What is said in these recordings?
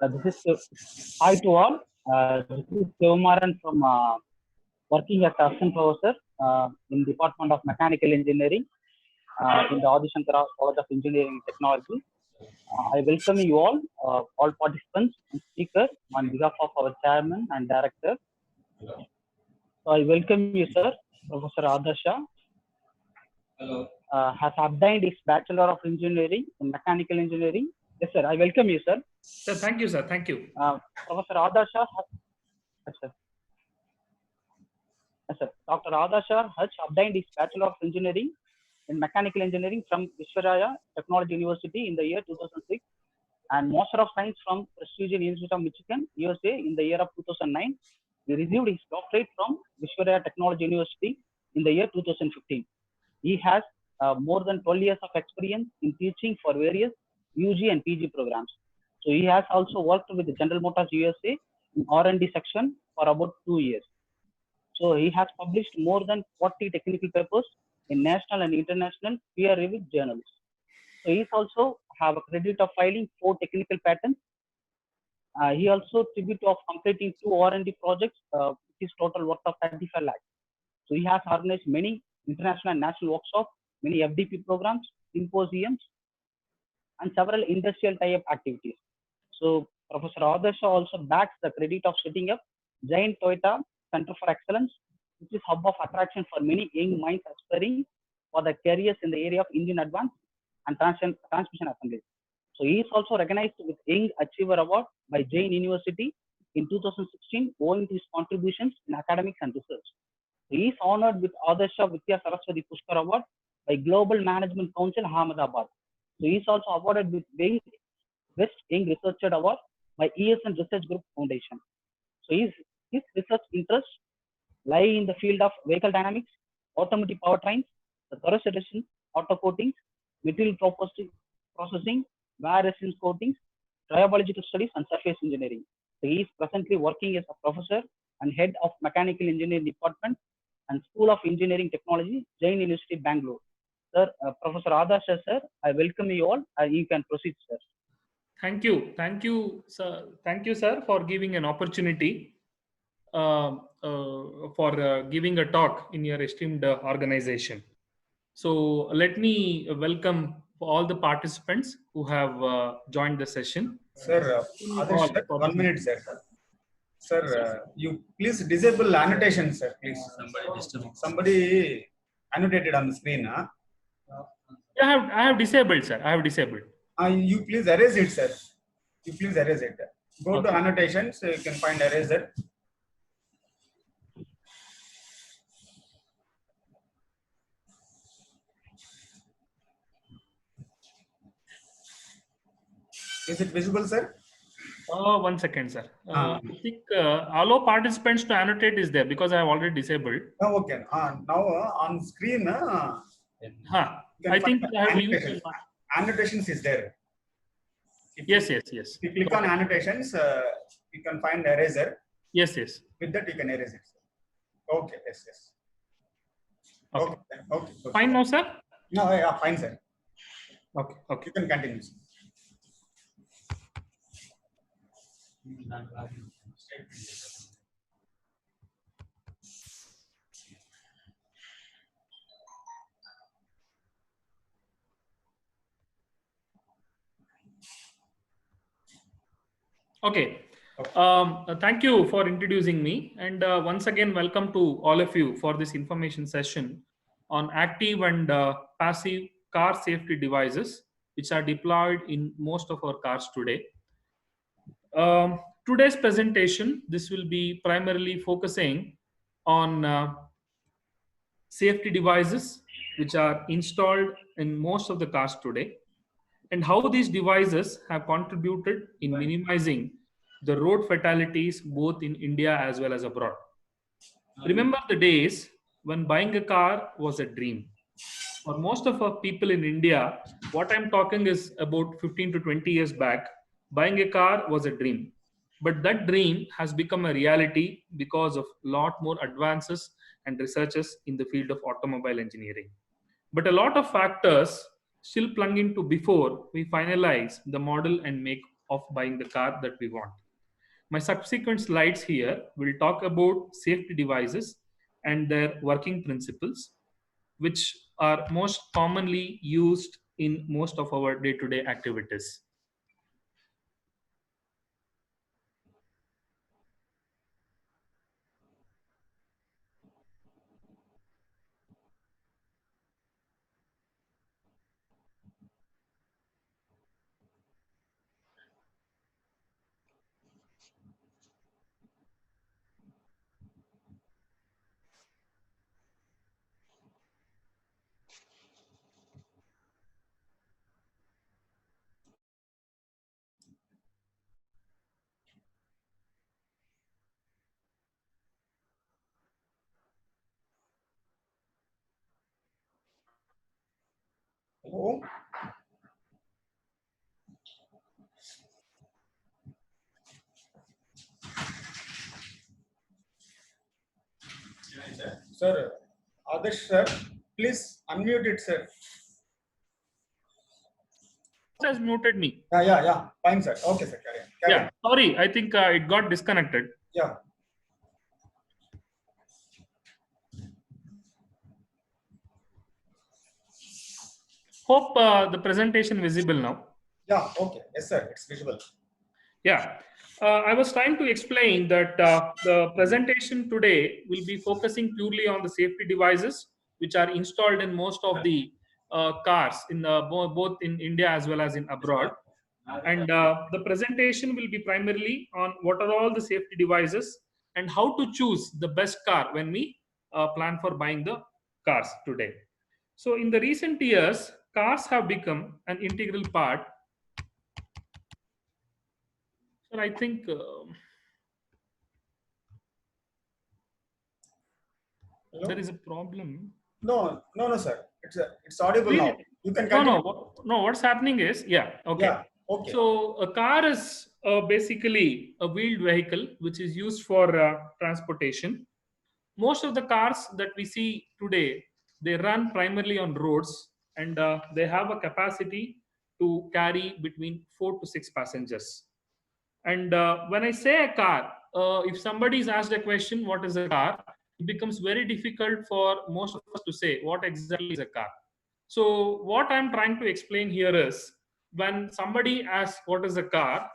This is hi to all. This is Sivakumaran from working as assistant professor in Department of Mechanical Engineering in the Adi Shankara College of Engineering and Technology. I welcome you all participants and speakers on behalf of our chairman and director. So I welcome you, sir, Professor Adarsha. Hello. Has obtained his Bachelor of Engineering in Mechanical Engineering. Yes, sir. I welcome you, sir. Sir, thank you, sir. Thank you. Professor Adarsha. Yes, sir. Yes, sir. Dr. Adarsha has obtained his Bachelor of Engineering in Mechanical Engineering from Visvaraya Technology University in the year 2006 and Master of Science from prestigious University of Michigan, USA in the year of 2009. He received his doctorate from Visvaraya Technology University in the year 2015. He has more than 12 years of experience in teaching for various UG and PG programs. So he has also worked with General Motors USA in R&D section for about 2 years. So he has published more than 40 technical papers in national and international peer-reviewed journals. So he also have a credit of filing 4 technical patents. He also tribute of completing 2 R&D projects, which is total worth of 35 lakhs. So he has organized many international and national workshops, many FDP programs, symposiums, and several industrial tie-up activities. So Professor Adarsha also backs the credit of setting up Giant Toyota Center for Excellence, which is hub of attraction for many young minds aspiring for their careers in the area of engine advance and transmission assembly. So he is also recognized with Young Achiever Award by Jain University in 2016 owing to his contributions in academics and research. He is honored with Adarsha Vidya Saraswati Pushkar Award by Global Management Council Ahmedabad. So he is also awarded with Best Young Researcher Award by ESN Research Group Foundation. So his research interests lie in the field of vehicle dynamics, automotive powertrains, the corrosion, auto coatings, material processing, wear resistance coatings, triobiological studies, and surface engineering. So he is presently working as a professor and head of Mechanical Engineering Department and School of Engineering Technology, Jain University, Bangalore. Sir, Professor Adarsha, sir, I welcome you all. You can proceed, sir. Thank you, sir. Thank you, sir, for giving an opportunity for giving a talk in your esteemed organization. So let me welcome all the participants who have joined the session. Sir, Adarsha, 1 minute, sir. Sir, you please disable annotation, sir, please. Somebody annotated on the screen. Huh? I have disabled, sir. I have disabled. You please erase it, sir. You please erase it. Go to annotations, you can find eraser. Is it visible, sir? 1 second, sir. I think allow participants to annotate is there because I have already disabled. Oh, okay. Now on screen, I think I have used annotations is there. Yes. If you click on annotations, you can find eraser. Yes. With that, you can erase it. Okay. Yes. Okay. Fine now, sir? No, yeah, fine, sir. Okay. You can continue. Okay. Thank you for introducing me, and once again welcome to all of you for this information session on active and passive car safety devices which are deployed in most of our cars today. Today's presentation, this will be primarily focusing on safety devices which are installed in most of the cars today, and how these devices have contributed in minimizing the road fatalities both in India as well as abroad. Remember the days when buying a car was a dream. For most of our people in India, what I'm talking is about 15 to 20 years back, buying a car was a dream. But that dream has become a reality because of a lot more advances and researches in the field of automobile engineering. But a lot of factors still plug into before we finalize the model and make of buying the car that we want. My subsequent slides here will talk about safety devices and their working principles, which are most commonly used in most of our day-to-day activities. Hello. Sir, Adarsh sir, please unmute it, sir. Has muted me. Yeah. Fine, sir. Okay, sir. Carry on. Sorry, I think it got disconnected. Yeah. Hope the presentation visible now. Yeah. Okay. Yes, sir. It's visible. Yeah, I was trying to explain that the presentation today will be focusing purely on the safety devices which are installed in most of the cars in both in India as well as in abroad. And the presentation will be primarily on what are all the safety devices and how to choose the best car when we plan for buying the cars today. So in the recent years, cars have become an integral part. So I think there is a problem. No, sir. It's audible Really? now. You can continue. No. What's happening is, okay. Yeah. Okay. So a car is basically a wheeled vehicle which is used for transportation. Most of the cars that we see today, they run primarily on roads, and they have a capacity to carry between 4 to 6 passengers. And when I say a car, if somebody is asked a question, what is a car? It becomes very difficult for most of us to say what exactly is a car. So what I'm trying to explain here is when somebody asks what is a car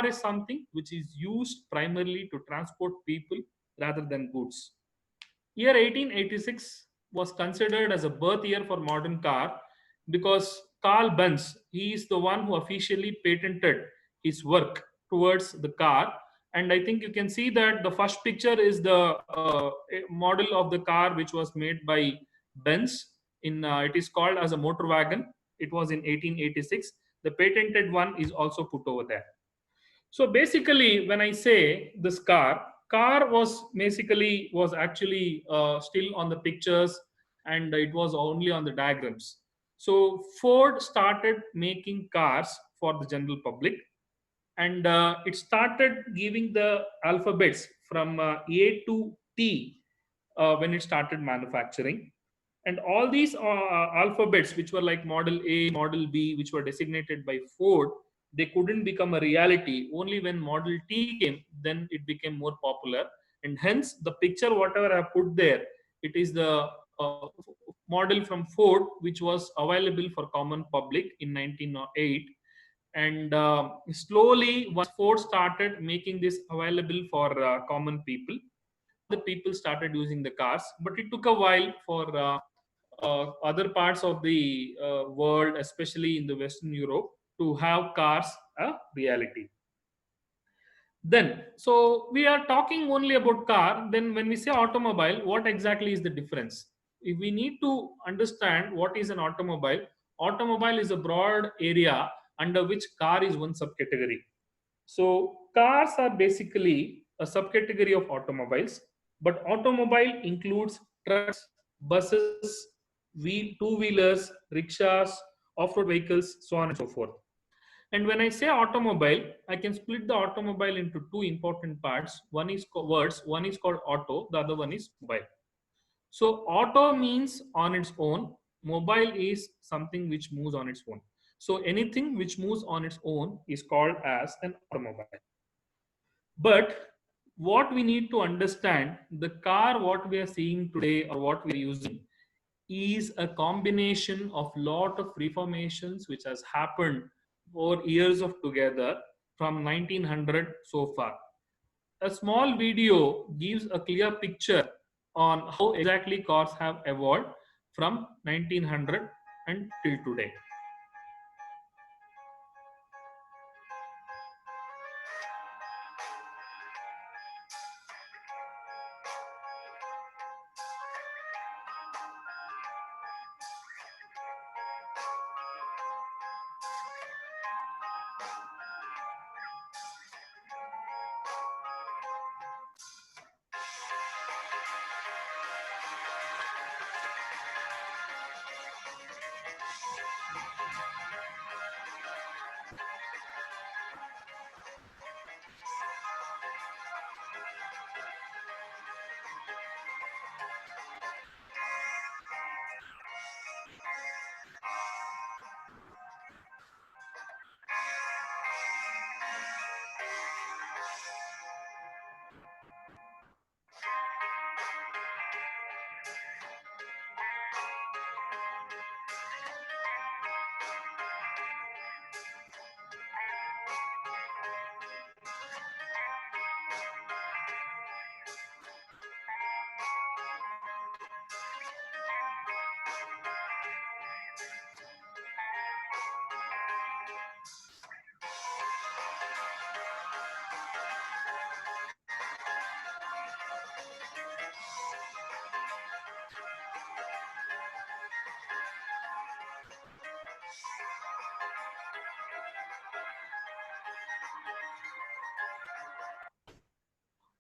is something which is used primarily to transport people rather than goods. Year 1886 was considered as a birth year for modern car because Carl Benz, he is the one who officially patented his work towards the car. And I think you can see that the first picture is the model of the car which was made by Benz. It is called as a motor wagon. It was in 1886. The patented one is also put over there. So basically, when I say this car was actually still on the pictures, and it was only on the diagrams. So Ford started making cars for the general public, and it started giving the alphabets from A to T when it started manufacturing. And all these alphabets, which were like Model A, Model B, which were designated by Ford, they couldn't become a reality. Only when Model T came, then it became more popular. And hence, the picture, whatever I put there, it is the model from Ford, which was available for common public in 1908. And slowly, once Ford started making this available for common people, the people started using the cars. But it took a while for other parts of the world, especially in the Western Europe, to have cars a reality. Then, so we are talking only about car. Then when we say automobile, what exactly is the difference? If we need to understand what is an automobile is a broad area under which car is one subcategory. So cars are basically a subcategory of automobiles, but automobile includes trucks, buses, two-wheelers, rickshaws, off-road vehicles, so on and so forth. And when I say automobile, I can split the automobile into two important parts. One is called auto, the other one is mobile. So auto means on its own, mobile is something which moves on its own. So anything which moves on its own is called as an automobile. But what we need to understand, the car what we are seeing today or what we are using is a combination of lot of reformations which has happened over years of together from 1900 so far. A small video gives a clear picture on how exactly cars have evolved from 1900 until today.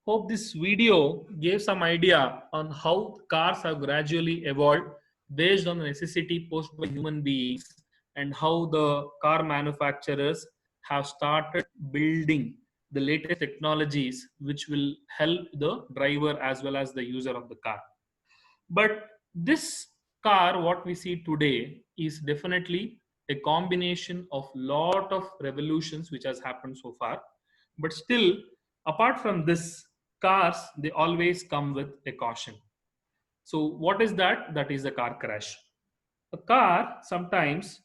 Hope this video gave some idea on how cars have gradually evolved based on the necessity posed by human beings and how the car manufacturers have started building the latest technologies which will help the driver as well as the user of the car. But this car, what we see today, is definitely a combination of lot of revolutions which has happened so far. But still, apart from this, cars, they always come with a caution. So what is that? That is a car crash. A car sometimes,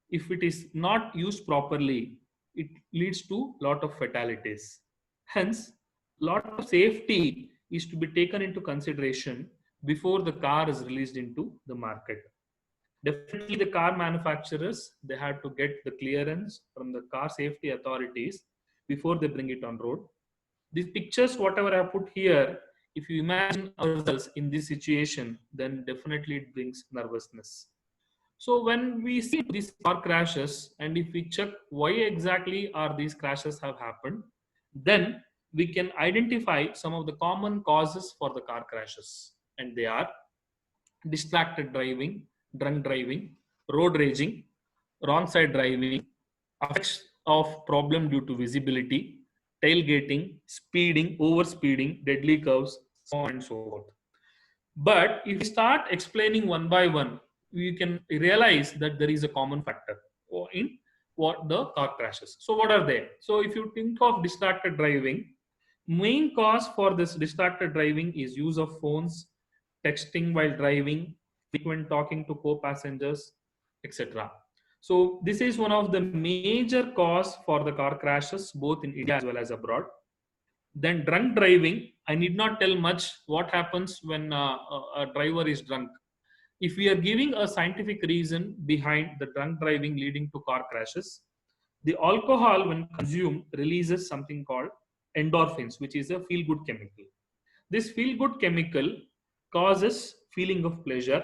if it is not used properly, it leads to lot of fatalities. Hence, lot of safety is to be taken into consideration before the car is released into the market. Definitely, the car manufacturers, they have to get the clearance from the car safety authorities before they bring it on road. These pictures, whatever I put here, if you imagine ourselves in this situation, then definitely it brings nervousness. So when we see these car crashes and if we check why exactly are these crashes have happened, then we can identify some of the common causes for the car crashes. And they are distracted driving, drunk driving, road raging, wrong side driving, effects of problem due to visibility, tailgating, speeding, overspeeding, deadly curves, so on and so forth. But if we start explaining one by one, we can realize that there is a common factor in what the car crashes. So what are they? So if you think of distracted driving, main cause for this distracted driving is use of phones, texting while driving, frequent talking to co-passengers, etc. So this is one of the major cause for the car crashes both in India as well as abroad. Then drunk driving, I need not tell much what happens when a driver is drunk. If we are giving a scientific reason behind the drunk driving leading to car crashes, the alcohol when consumed releases something called endorphins, which is a feel-good chemical. This feel-good chemical causes feeling of pleasure,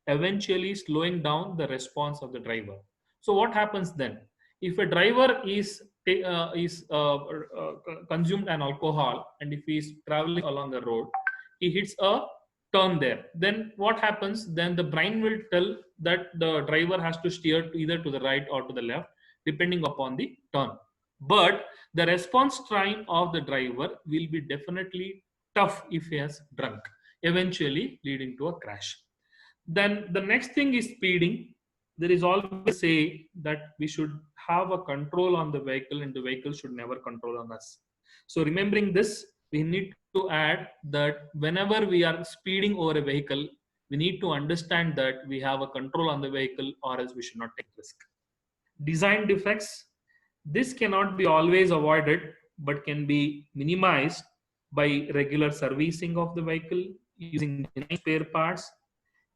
eventually slowing down the response of the driver. So what happens then? If a driver is consumed an alcohol and if he is traveling along the road, he hits a turn there. Then what happens? Then the brain will tell that the driver has to steer either to the right or to the left, depending upon the turn. But the response time of the driver will be definitely tough if he has drunk, eventually leading to a crash. Then the next thing is speeding. there is always say that we should have a control on the vehicle and the vehicle should never control on us. So remembering this, we need to add that whenever we are speeding over a vehicle, we need to understand that we have a control on the vehicle or else we should not take risk. Design defects, this cannot be always avoided but can be minimized by regular servicing of the vehicle using spare parts.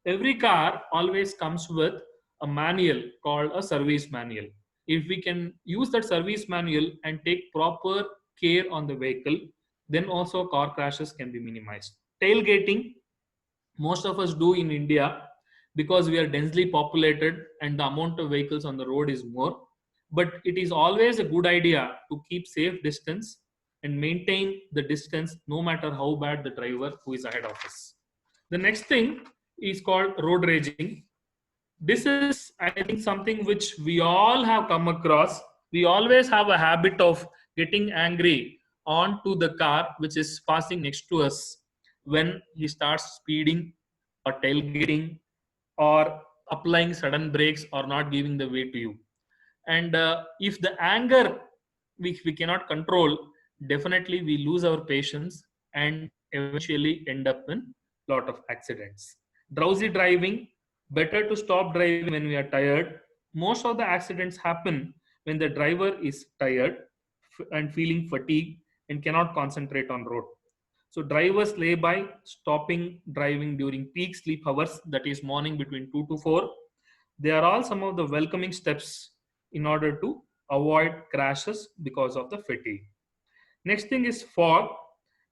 Every car always comes with a manual called a service manual. If we can use that service manual and take proper care on the vehicle, then also car crashes can be minimized. Tailgating, most of us do in India because we are densely populated and the amount of vehicles on the road is more. But it is always a good idea to keep safe distance and maintain the distance no matter how bad the driver who is ahead of us. The next thing is called road raging. This is, I think, something which we all have come across. We always have a habit of getting angry onto the car which is passing next to us when he starts speeding or tailgating or applying sudden brakes or not giving the way to you. And if the anger which we cannot control, definitely we lose our patience and eventually end up in a lot of accidents. Drowsy driving, better to stop driving when we are tired. Most of the accidents happen when the driver is tired and feeling fatigued and cannot concentrate on road. So drivers lay by stopping driving during peak sleep hours, that is morning between 2 to 4. They are all some of the welcoming steps in order to avoid crashes because of the fatigue. Next thing is fog.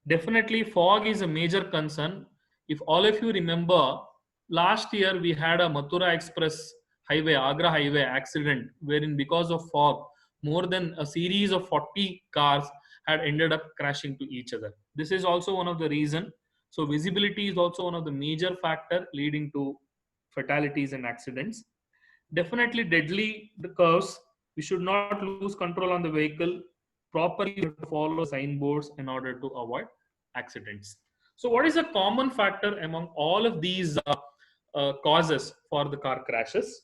Definitely fog is a major concern. If all of you remember, last year we had a Mathura Express highway, Agra highway accident, wherein because of fog, more than a series of 40 cars had ended up crashing to each other. This is also one of the reasons. So visibility is also one of the major factor leading to fatalities and accidents. Definitely deadly the curves. We should not lose control on the vehicle. Properly follow signboards in order to avoid accidents. So what is a common factor among all of these causes for the car crashes?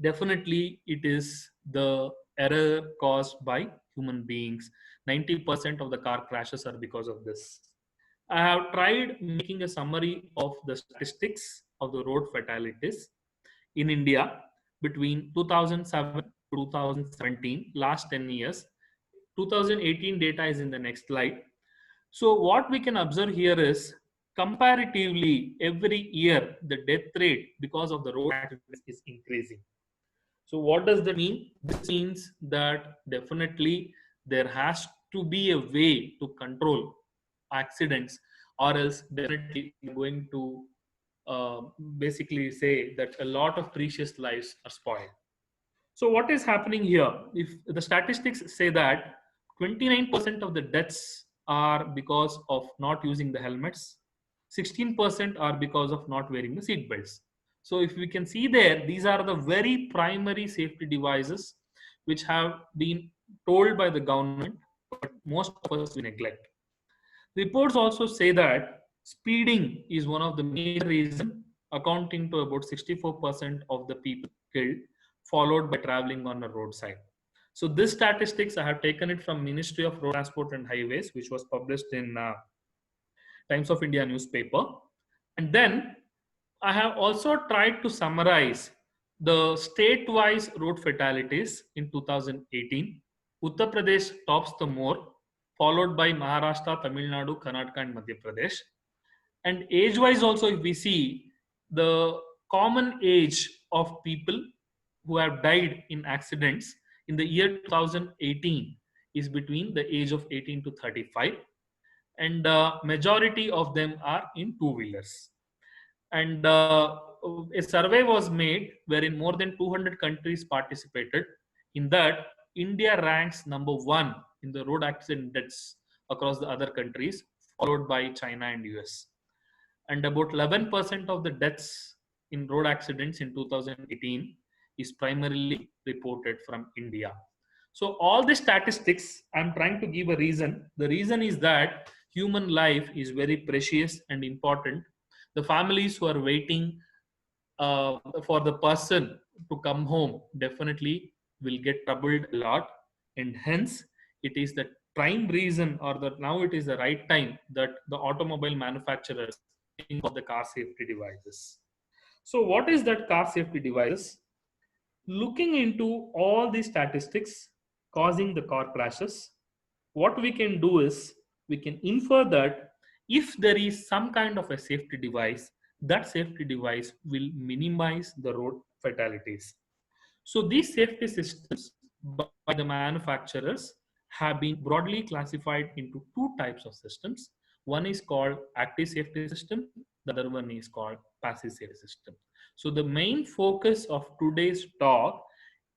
Definitely it is the error caused by human beings. 90% of the car crashes are because of this. I have tried making a summary of the statistics of the road fatalities in India between 2007 to 2017, last 10 years. 2018 data is in the next slide. So what we can observe here is comparatively every year the death rate because of the road accidents is increasing. So what does that mean? This means that definitely there has to be a way to control accidents, or else definitely we're going to basically say that a lot of precious lives are spoiled. So what is happening here? If the statistics say that 29% of the deaths are because of not using the helmets, 16% are because of not wearing the seat belts. So if we can see there, these are the very primary safety devices which have been told by the government, but most of us we neglect. Reports also say that speeding is one of the major reasons, accounting to about 64% of the people killed, followed by traveling on the roadside. So this statistics, I have taken it from Ministry of Road Transport and Highways, which was published in Times of India newspaper. And then I have also tried to summarize the state-wise road fatalities in 2018. Uttar Pradesh tops the more, followed by Maharashtra, Tamil Nadu, Karnataka, and Madhya Pradesh. And age-wise also, if we see, the common age of people who have died in accidents in the year 2018 is between the age of 18 to 35, and majority of them are in two-wheelers. And a survey was made wherein more than 200 countries participated. In that, India ranks number 1 in the road accident deaths across the other countries, followed by China and US. And about 11% of the deaths in road accidents in 2018 is primarily reported from India. So all the statistics, I'm trying to give a reason. The reason is that human life is very precious and important. The families who are waiting for the person to come home definitely will get troubled a lot, and hence it is the prime reason, or that now it is the right time that the automobile manufacturers think of the car safety devices. So what is that car safety devices? Looking into all the statistics causing the car crashes, what we can do is we can infer that if there is some kind of a safety device, that safety device will minimize the road fatalities. So these safety systems by the manufacturers have been broadly classified into two types of systems. One is called active safety system, the other one is called passive safety system. So the main focus of today's talk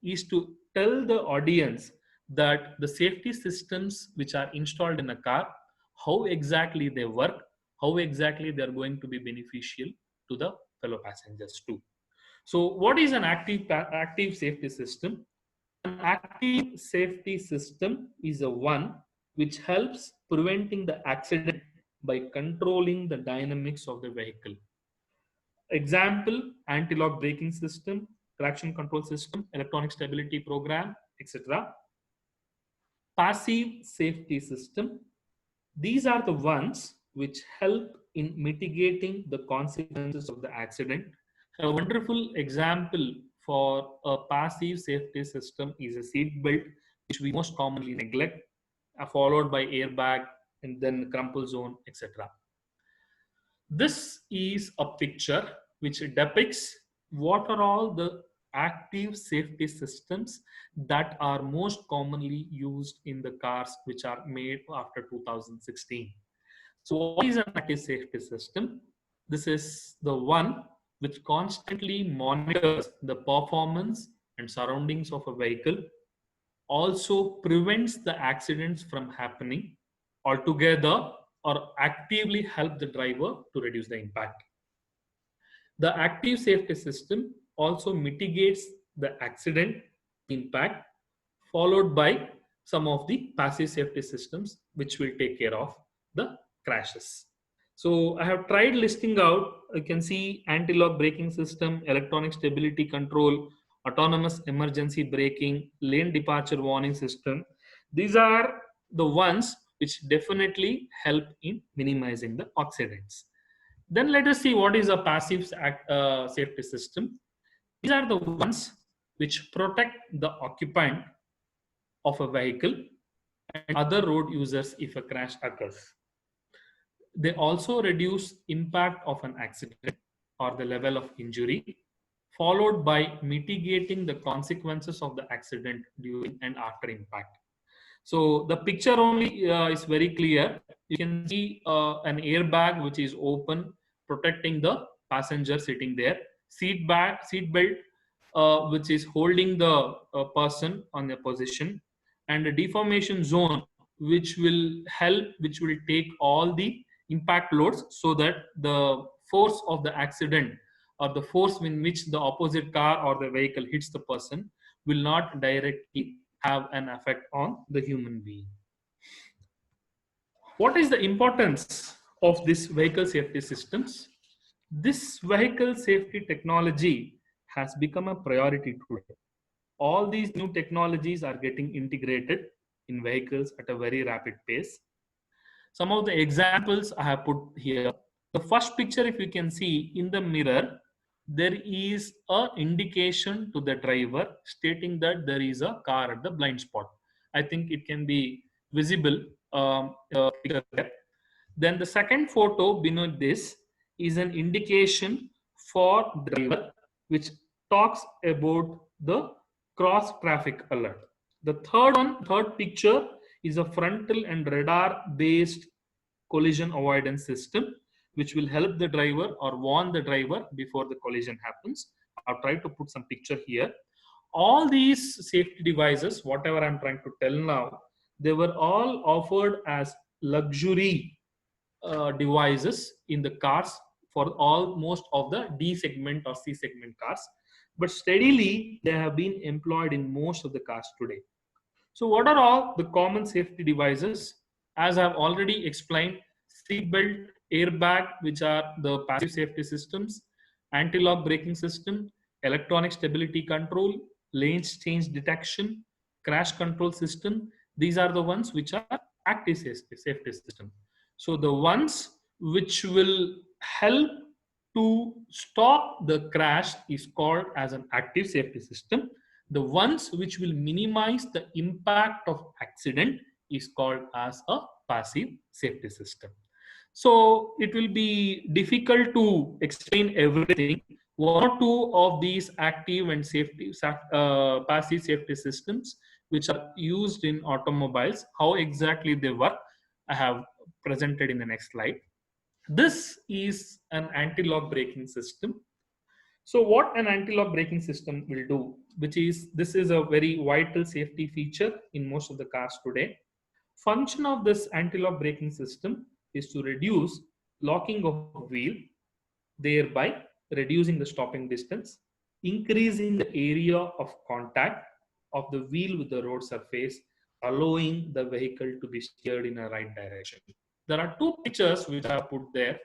is to tell the audience that the safety systems which are installed in a car, how exactly they work, how exactly they are going to be beneficial to the fellow passengers too. So what is an active safety system? An active safety system is a one which helps preventing the accident by controlling the dynamics of the vehicle. Example, anti-lock braking system, traction control system, electronic stability program, etc. Passive safety system. These are the ones which help in mitigating the consequences of the accident. A wonderful example for a passive safety system is a seat belt, which we most commonly neglect, followed by airbag and then crumple zone, etc. This is a picture which depicts what are all the active safety systems that are most commonly used in the cars which are made after 2016. So what is an active safety system? This is the one which constantly monitors the performance and surroundings of a vehicle, also prevents the accidents from happening altogether, or actively help the driver to reduce the impact. The active safety system also mitigates the accident impact, followed by some of the passive safety systems which will take care of the crashes. So I have tried listing out, you can see anti-lock braking system, electronic stability control, autonomous emergency braking, lane departure warning system. These are the ones which definitely help in minimizing the accidents. Then let us see what is a passive safety system. These are the ones which protect the occupant of a vehicle and other road users if a crash occurs. They also reduce impact of an accident or the level of injury, followed by mitigating the consequences of the accident during and after impact. So the picture only is very clear. You can see an airbag which is open, protecting the passenger sitting there. Seat belt which is holding the person on their position, and a deformation zone which will help, which will take all the impact loads so that the force of the accident or the force in which the opposite car or the vehicle hits the person will not directly have an effect on the human being. What is the importance of this vehicle safety systems? This vehicle safety technology has become a priority today. All these new technologies are getting integrated in vehicles at a very rapid pace. Some of the examples I have put here. The first picture, if you can see in the mirror, there is an indication to the driver stating that there is a car at the blind spot. I think it can be visible. Then the second photo beneath this is an indication for driver which talks about the cross traffic alert. The third picture is a frontal and radar based collision avoidance system which will help the driver or warn the driver before the collision happens. I've tried to put some picture here. All these safety devices, whatever I'm trying to tell now, they were all offered as luxury devices in the cars for almost of the D segment or C segment cars, but steadily they have been employed in most of the cars today. So what are all the common safety devices? As I've already explained, seat belt, airbag, which are the passive safety systems, anti-lock braking system, electronic stability control, lane change detection, crash control system. These are the ones which are active safety system. So the ones which will help to stop the crash is called as an active safety system. The ones which will minimize the impact of accident is called as a passive safety system. So it will be difficult to explain everything. One or two of these active and passive safety systems which are used in automobiles, how exactly they work, I have presented in the next slide. This is an anti-lock braking system. So what an anti-lock braking system will do, this is a very vital safety feature in most of the cars today. Function of this anti-lock braking system is to reduce locking of wheel, thereby reducing the stopping distance, increasing the area of contact of the wheel with the road surface, allowing the vehicle to be steered in a right direction. There are two pictures which I have put there.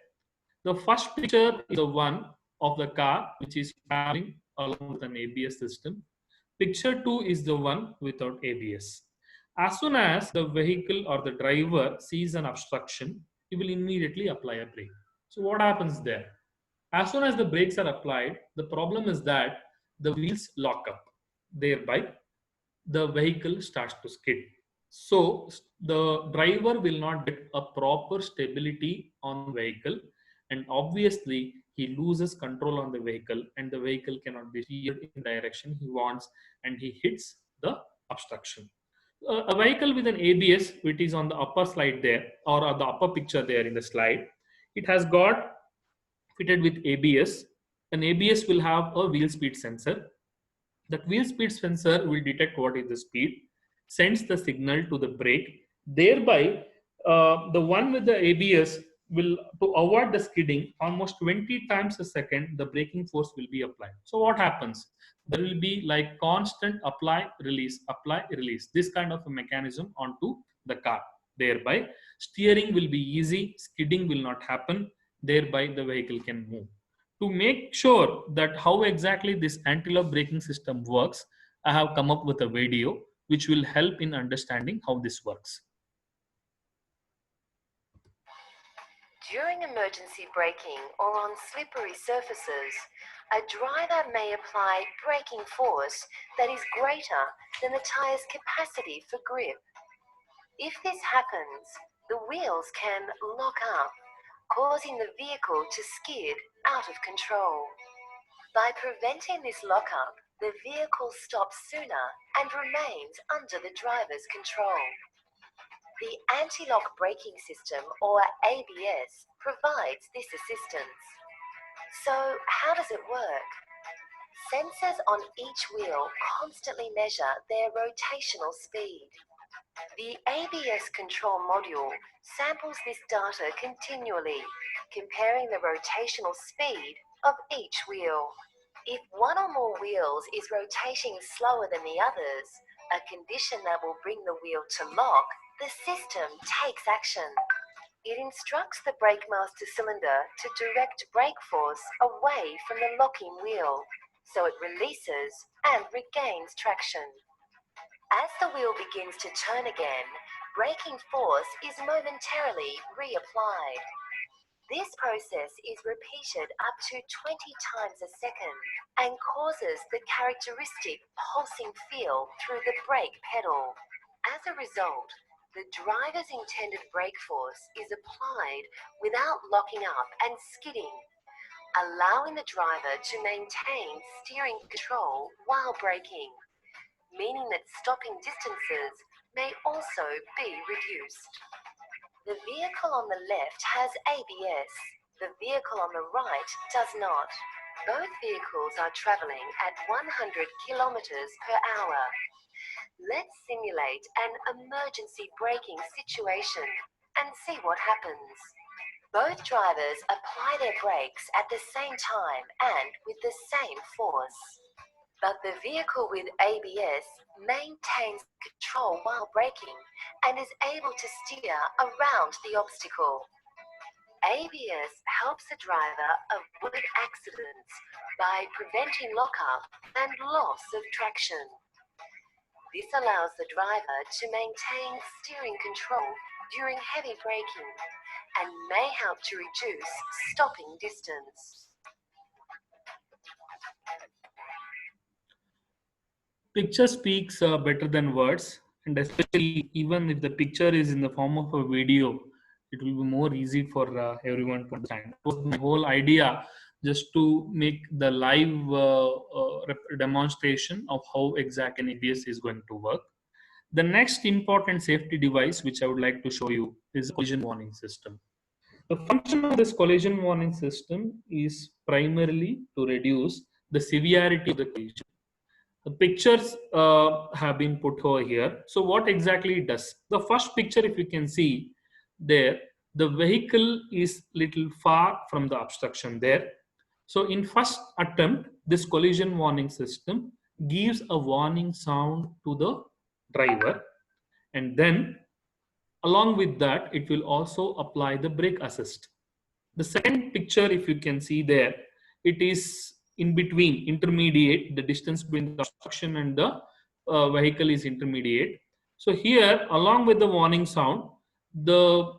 The first picture is the one of the car which is traveling along with an ABS system. Picture 2 is the one without ABS. As soon as the vehicle or the driver sees an obstruction, he will immediately apply a brake. So what happens there? As soon as the brakes are applied, the problem is that the wheels lock up. Thereby, the vehicle starts to skid. So the driver will not get a proper stability on the vehicle, and obviously he loses control on the vehicle, and the vehicle cannot be steered in the direction he wants, and he hits the obstruction. A vehicle with an ABS, which is on the upper slide there, or on the upper picture there in the slide, it has got fitted with ABS. An ABS will have a wheel speed sensor. That wheel speed sensor will detect what is the speed, sends the signal to the brake. Thereby, the one with the ABS will, to avoid the skidding, almost 20 times a second, the braking force will be applied. So what happens? There will be like constant apply, release, this kind of a mechanism onto the car. Thereby, steering will be easy, skidding will not happen. Thereby, the vehicle can move. To make sure that how exactly this anti-lock braking system works, I have come up with a video which will help in understanding how this works. During emergency braking or on slippery surfaces, a driver may apply braking force that is greater than the tire's capacity for grip. If this happens, the wheels can lock up, causing the vehicle to skid out of control. By preventing this lockup, the vehicle stops sooner and remains under the driver's control. The anti-lock braking system, or ABS, provides this assistance. So how does it work? Sensors on each wheel constantly measure their rotational speed. The ABS control module samples this data continually, comparing the rotational speed of each wheel. If one or more wheels is rotating slower than the others, a condition that will bring the wheel to lock, the system takes action. It instructs the brake master cylinder to direct brake force away from the locking wheel, so it releases and regains traction. As the wheel begins to turn again, braking force is momentarily reapplied. This process is repeated up to 20 times a second and causes the characteristic pulsing feel through the brake pedal. As a result, the driver's intended brake force is applied without locking up and skidding, allowing the driver to maintain steering control while braking, meaning that stopping distances may also be reduced. The vehicle on the left has ABS. The vehicle on the right does not. Both vehicles are traveling at 100 kilometers per hour. Let's simulate an emergency braking situation and see what happens. Both drivers apply their brakes at the same time and with the same force. But the vehicle with ABS maintains control while braking and is able to steer around the obstacle. ABS helps the driver avoid accidents by preventing lockup and loss of traction. This allows the driver to maintain steering control during heavy braking and may help to reduce stopping distance. Picture speaks better than words, and especially even if the picture is in the form of a video, it will be more easy for everyone to understand. That was my whole idea, just to make the live demonstration of how exactly an ABS is going to work. The next important safety device which I would like to show you is a collision warning system. The function of this collision warning system is primarily to reduce the severity of the collision. The pictures have been put over here. So what exactly it does? The first picture, if you can see there, the vehicle is little far from the obstruction there. So in first attempt, this collision warning system gives a warning sound to the driver, and then along with that, it will also apply the brake assist. The second picture, if you can see there, it is in between, intermediate. The distance between the obstruction and the vehicle is intermediate. So here, along with the warning sound, the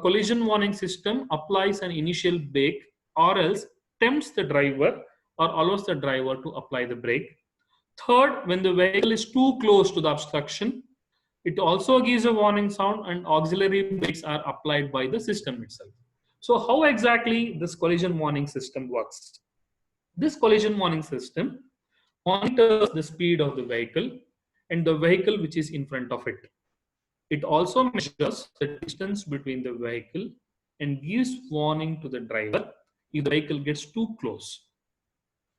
collision warning system applies an initial brake, or else tempts the driver or allows the driver to apply the brake. Third, when the vehicle is too close to the obstruction, it also gives a warning sound, and auxiliary brakes are applied by the system itself. So how exactly this collision warning system works? This collision warning system monitors the speed of the vehicle and the vehicle which is in front of it. It also measures the distance between the vehicle and gives warning to the driver if the vehicle gets too close.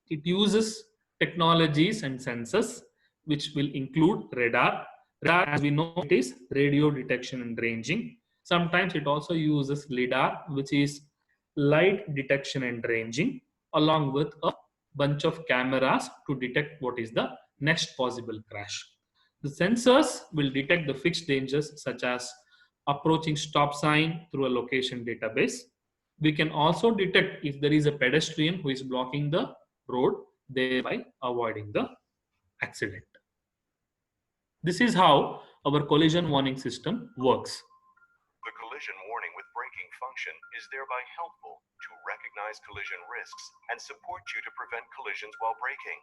It uses technologies and sensors which will include radar. Radar, as we know, it is radio detection and ranging. Sometimes it also uses LiDAR, which is light detection and ranging, along with a bunch of cameras to detect what is the next possible crash. The sensors will detect the fixed dangers such as approaching stop sign through a location database. We can also detect if there is a pedestrian who is blocking the road, thereby avoiding the accident. This is how our collision warning system works. The collision warning with braking function is thereby helpful to recognize collision risks and support you to prevent collisions while braking.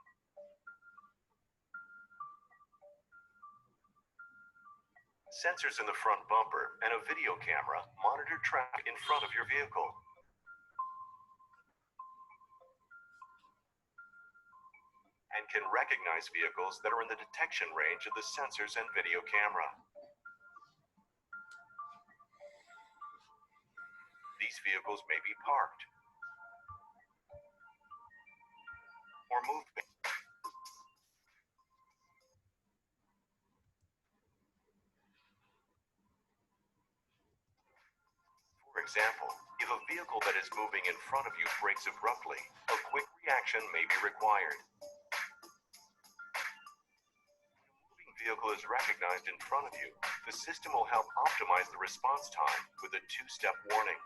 Sensors in the front bumper and a video camera monitor traffic in front of your vehicle. And can recognize vehicles that are in the detection range of the sensors and video camera. These vehicles may be parked or moving. For example, if a vehicle that is moving in front of you brakes abruptly, a quick reaction may be required. When a moving vehicle is recognized in front of you, the system will help optimize the response time with a two-step warning.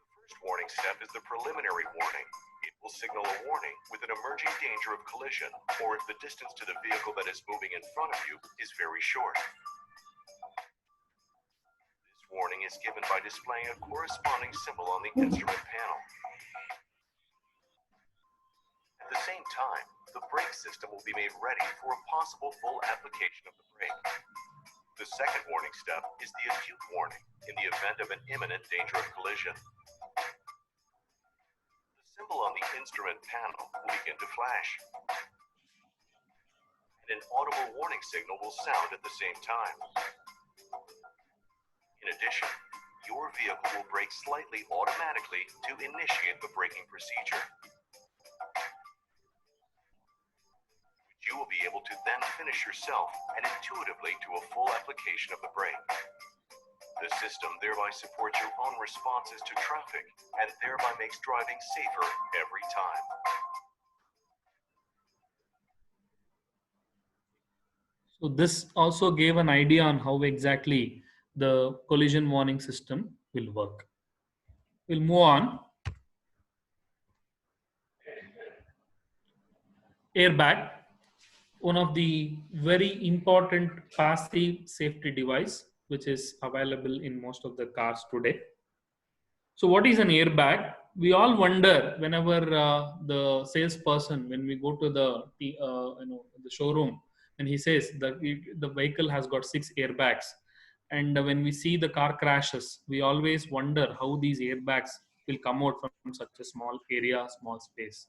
The first warning step is the preliminary warning. It will signal a warning with an emerging danger of collision, or if the distance to the vehicle that is moving in front of you is very short. Warning is given by displaying a corresponding symbol on the instrument panel. At the same time, the brake system will be made ready for a possible full application of the brake. The second warning step is the acute warning in the event of an imminent danger of collision. The symbol on the instrument panel will begin to flash, and an audible warning signal will sound at the same time. In addition, your vehicle will brake slightly automatically to initiate the braking procedure, which you will be able to then finish yourself and intuitively to a full application of the brake. The system thereby supports your own responses to traffic and thereby makes driving safer every time. So this also gave an idea on how exactly the collision warning system will work. We'll move on. Airbag, one of the very important passive safety device which is available in most of the cars today. So what is an airbag? We all wonder whenever the salesperson, when we go to the showroom, and he says that the vehicle has got 6 airbags, and when we see the car crashes, we always wonder how these airbags will come out from such a small area, small space.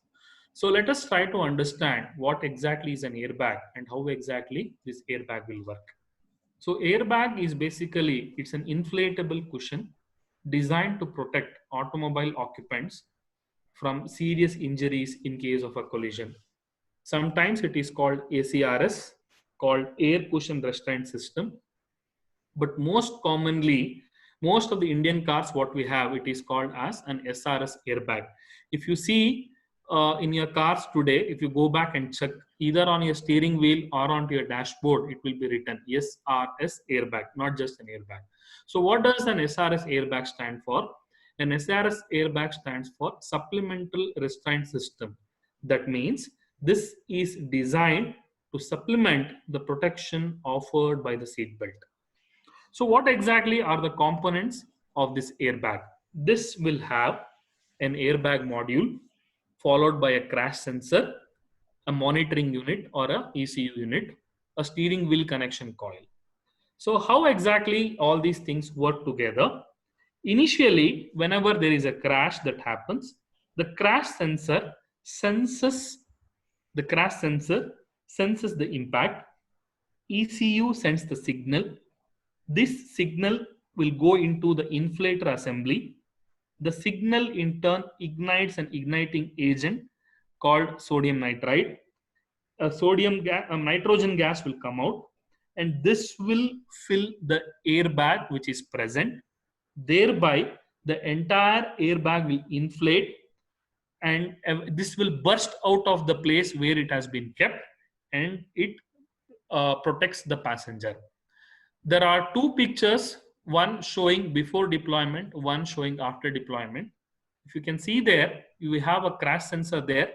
So let us try to understand what exactly is an airbag and how exactly this airbag will work. So airbag is basically, it's an inflatable cushion designed to protect automobile occupants from serious injuries in case of a collision. Sometimes it is called ACRS, called air cushion restraint system. But most commonly, most of the Indian cars, what we have, it is called as an SRS airbag. If you see in your cars today, if you go back and check either on your steering wheel or onto your dashboard, it will be written SRS airbag, not just an airbag. So what does an SRS airbag stand for? An SRS airbag stands for supplemental restraint system. That means this is designed to supplement the protection offered by the seat belt. So what exactly are the components of this airbag? This will have an airbag module followed by a crash sensor, a monitoring unit or a ECU unit, a steering wheel connection coil. So how exactly all these things work together? Initially, whenever there is a crash that happens, the crash sensor senses the impact. ECU sends the signal. This signal will go into the inflator assembly. The signal in turn ignites an igniting agent called sodium nitride. A nitrogen gas will come out, and this will fill the airbag which is present. Thereby, the entire airbag will inflate, and this will burst out of the place where it has been kept, and it protects the passenger. There are two pictures, one showing before deployment, one showing after deployment. If you can see there, you will have a crash sensor there,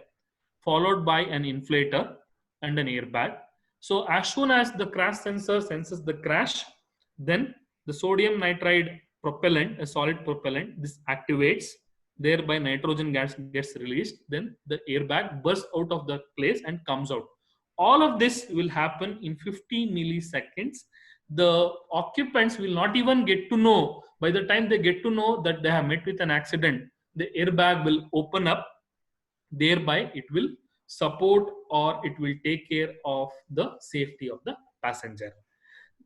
followed by an inflator and an airbag. So as soon as the crash sensor senses the crash, then the sodium nitride propellant, a solid propellant, this activates, thereby nitrogen gas gets released, then the airbag bursts out of the place and comes out. All of this will happen in 50 milliseconds. The occupants will not even get to know. By the time they get to know that they have met with an accident, the airbag will open up. Thereby, it will support or it will take care of the safety of the passenger.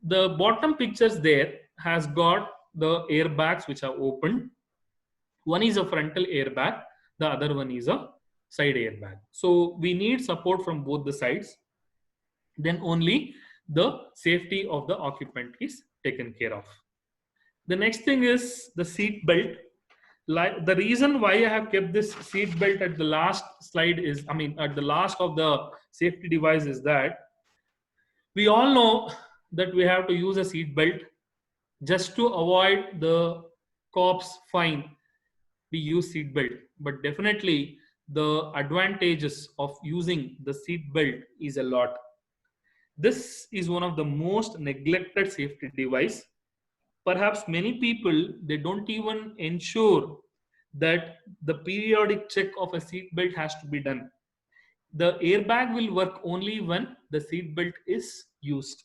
The bottom pictures there has got the airbags which are opened. One is a frontal airbag, the other one is a side airbag. So we need support from both the sides. Then only the safety of the occupant is taken care of. The next thing is the seat belt. Like the reason why I have kept this seat belt at the last slide is, at the last of the safety device is that we all know that we have to use a seat belt just to avoid the cops fine. We use seat belt, but definitely the advantages of using the seat belt is a lot. This is one of the most neglected safety device. Perhaps many people, they don't even ensure that the periodic check of a seat belt has to be done. The airbag will work only when the seat belt is used.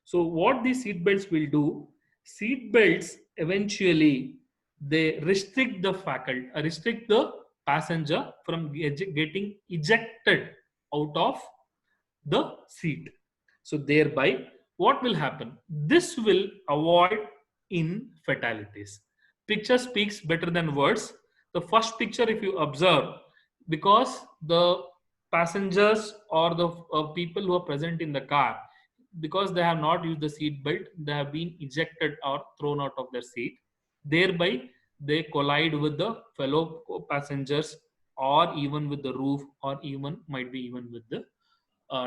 So what these seat belts will do, seat belts eventually they restrict the passenger from getting ejected out of the seat. So thereby, what will happen? This will avoid in fatalities. Picture speaks better than words. The first picture, if you observe, because the passengers or the people who are present in the car, because they have not used the seat belt, they have been ejected or thrown out of their seat. Thereby, they collide with the fellow passengers, or even with the roof, or even might be even with the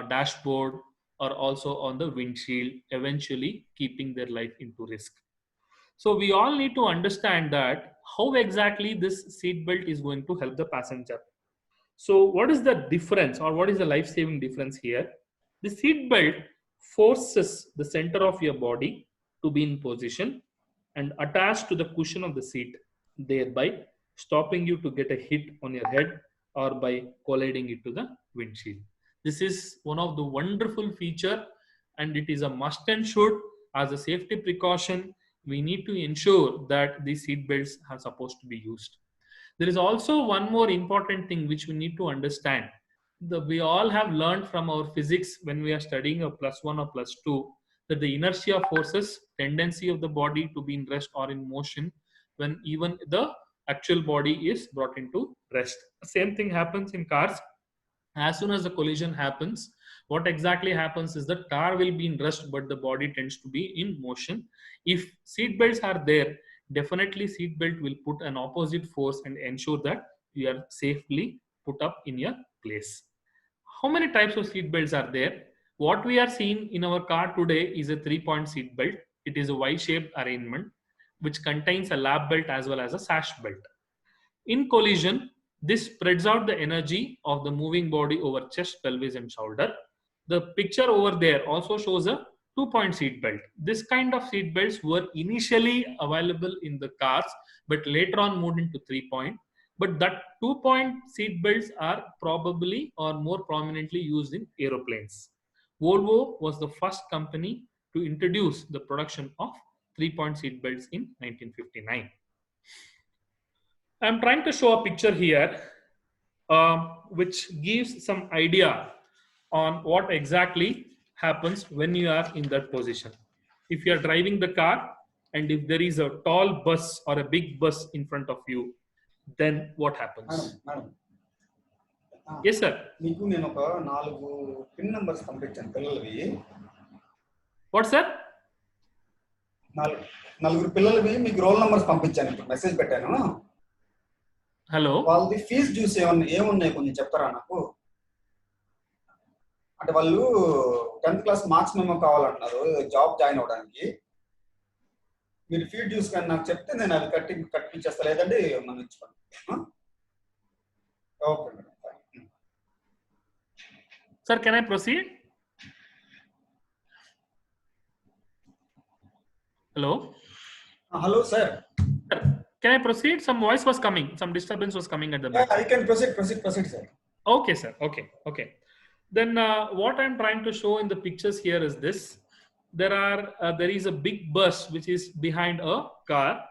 dashboard, or also on the windshield, eventually keeping their life into risk. So we all need to understand that how exactly this seat belt is going to help the passenger. So what is the difference, or what is the life-saving difference here? The seat belt forces the center of your body to be in position and attached to the cushion of the seat, thereby stopping you to get a hit on your head or by colliding it to the windshield. This is one of the wonderful feature, and it is a must and should. As a safety precaution, we need to ensure that these seat belts are supposed to be used. There is also one more important thing which we need to understand. We all have learned from our physics when we are studying a +1 or +2 that the inertia forces tendency of the body to be in rest or in motion when even the actual body is brought into rest. Same thing happens in cars. As soon as the collision happens, what exactly happens is the car will be in rest, but the body tends to be in motion. If seat belts are there, definitely seat belt will put an opposite force and ensure that you are safely put up in your place. How many types of seat belts are there? What we are seeing in our car today is a 3-point seat belt. It is a Y-shaped arrangement which contains a lap belt as well as a sash belt. In collision, this spreads out the energy of the moving body over chest, pelvis, and shoulder. The picture over there also shows a 2-point seat belt. This kind of seat belts were initially available in the cars, but later on moved into 3-point. But that 2-point seat belts are probably or more prominently used in aeroplanes. Volvo was the first company to introduce the production of 3-point seat belts in 1959. I'm trying to show a picture here which gives some idea on what exactly happens when you are in that position. If you are driving the car and if there is a tall bus or a big bus in front of you, then what happens? Madam. Yes, sir. మీకు నేను ఒక 4 pin numbers పంపించాను పిల్లలవి. What, sir? 4 పిల్లలవి మీకు roll numbers పంపించాను, ఇప్పుడు message పెట్టాను. హలో, వాళ్ళది ఫీజు చూసి ఏమున్నాయి కొంచెం చెప్తారా నాకు? అంటే వాళ్ళు 10th క్లాస్ మార్క్స్ మెమో కావాలంటున్నారు జాబ్ జాయిన్ అవ్వడానికి. మీరు ఫీడ్ చూసుకొని నాకు చెప్తే నేను అది కట్టించేస్తా, లేదంటే మనం ఇచ్చుకోండి. Okay madam. sir, can I proceed? Hello. Hello, sir. Sir, can I proceed? Some voice was coming, some disturbance was coming at the back. I can proceed, sir. Okay, sir. Okay. Then what I'm trying to show in the pictures here is this. There is a big bus which is behind a car.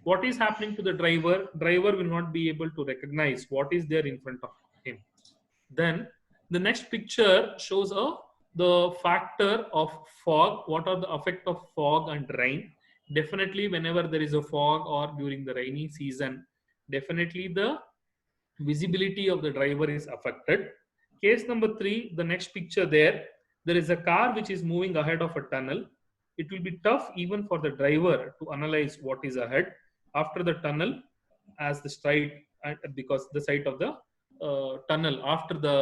What is happening to the driver? Driver will not be able to recognize what is there in front of him. Then the next picture shows the factor of fog. What are the effect of fog and rain? Definitely whenever there is a fog or during the rainy season, definitely the visibility of the driver is affected. Case number 3, the next picture there is a car which is moving ahead of a tunnel. It will be tough even for the driver to analyze what is ahead after the tunnel, as the straight because the site of the tunnel after the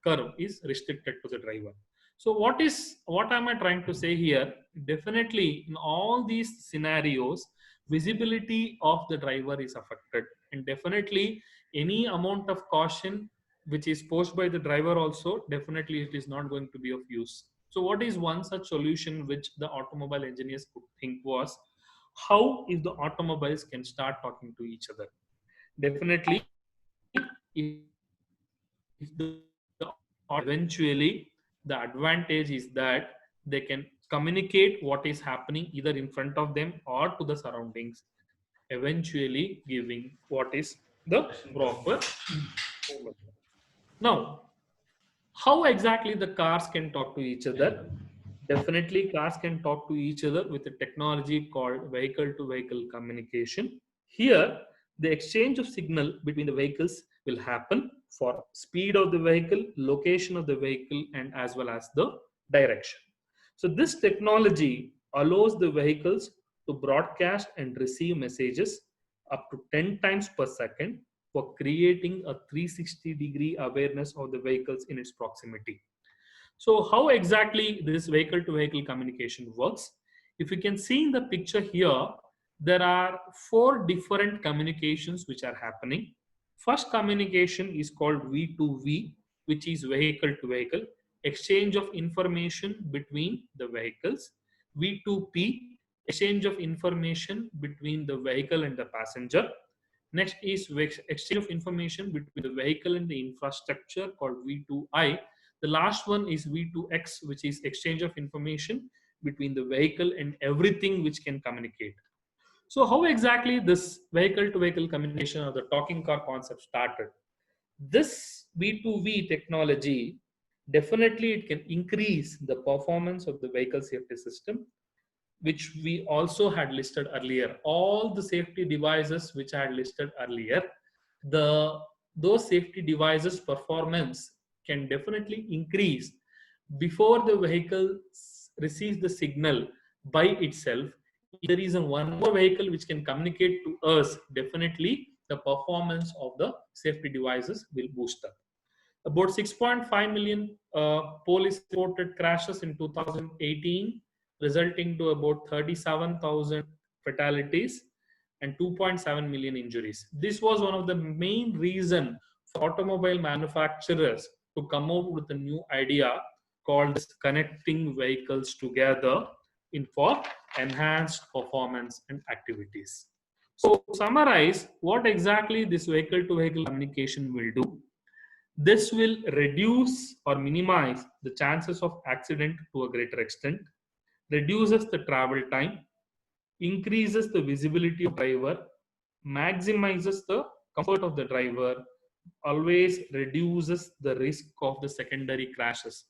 curve is restricted to the driver. So what am I trying to say here? Definitely in all these scenarios, visibility of the driver is affected, and definitely any amount of caution which is posed by the driver also, definitely it is not going to be of use. So what is one such solution which the automobile engineers could think was, how if the automobiles can start talking to each other? Definitely if eventually the advantage is that they can communicate what is happening either in front of them or to the surroundings, eventually giving what is the proper. Now, how exactly the cars can talk to each other? Definitely cars can talk to each other with a technology called vehicle to vehicle communication. Here the exchange of signal between the vehicles will happen for speed of the vehicle, location of the vehicle, and as well as the direction. So this technology allows the vehicles to broadcast and receive messages up to 10 times per second for creating a 360-degree awareness of the vehicles in its proximity. So how exactly this vehicle to vehicle communication works? If you can see in the picture here, there are 4 different communications which are happening. First communication is called V2V, which is vehicle to vehicle, exchange of information between the vehicles. V2P, exchange of information between the vehicle and the passenger. Next is exchange of information between the vehicle and the infrastructure, called V2I. The last one is V2X, which is exchange of information between the vehicle and everything which can communicate. So how exactly this vehicle to vehicle communication or the talking car concept started? This V2V technology, definitely it can increase the performance of the vehicle safety system, which we also had listed earlier. All the safety devices which I had listed earlier, those safety devices performance can definitely increase before the vehicle receives the signal by itself. If there is one more vehicle which can communicate to us, definitely the performance of the safety devices will boost up. About 6.5 million police reported crashes in 2018, resulting to about 37,000 fatalities and 2.7 million injuries. This was one of the main reasons for automobile manufacturers to come out with a new idea called connecting vehicles together for enhanced performance and activities. So, to summarize what exactly this vehicle to vehicle communication will do. This will reduce or minimize the chances of accident to a greater extent, reduces the travel time, increases the visibility of driver, maximizes the comfort of the driver, always reduces the risk of the secondary crashes.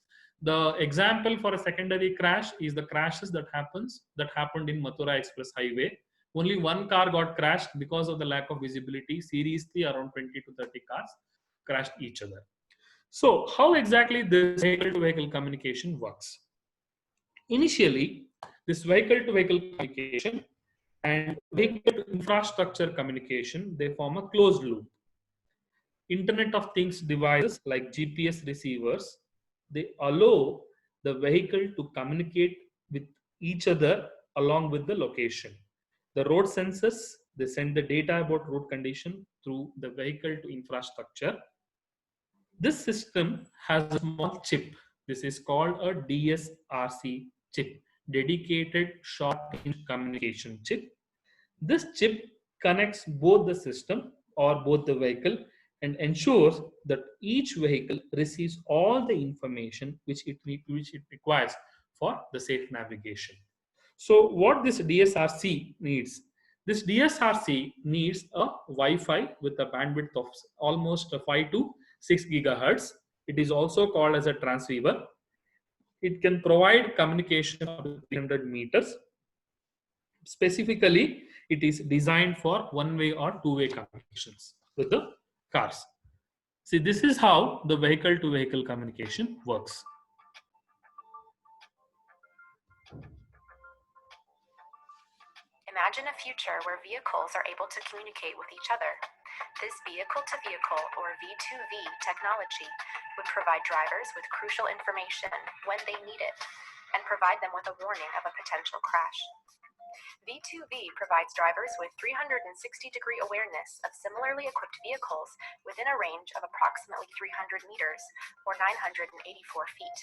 The example for a secondary crash is the crashes that happened in Mathura Express Highway. Only one car got crashed because of the lack of visibility. Seriously, around 20 to 30 cars crashed each other. So, how exactly this vehicle to vehicle communication works? Initially, this vehicle to vehicle communication and vehicle to infrastructure communication, they form a closed loop. Internet of Things devices like GPS receivers, they allow the vehicle to communicate with each other along with the location. The road sensors, they send the data about road condition through the vehicle to infrastructure. This system has a small chip. This is called a DSRC chip, dedicated short range communication chip. This chip connects both the system or both the vehicle and ensures that each vehicle receives all the information which it requires for the safe navigation. So what this DSRC needs? This DSRC needs a Wi-Fi with a bandwidth of almost 5 to 6 gigahertz. It is also called as a transceiver. It can provide communication up to 300 meters. Specifically, it is designed for one-way or two-way communications with the cars. See, this is how the vehicle-to-vehicle communication works. Imagine a future where vehicles are able to communicate with each other. This vehicle-to-vehicle, or V2V technology, would provide drivers with crucial information when they need it and provide them with a warning of a potential crash. V2V provides drivers with 360-degree awareness of similarly equipped vehicles within a range of approximately 300 meters, or 984 feet.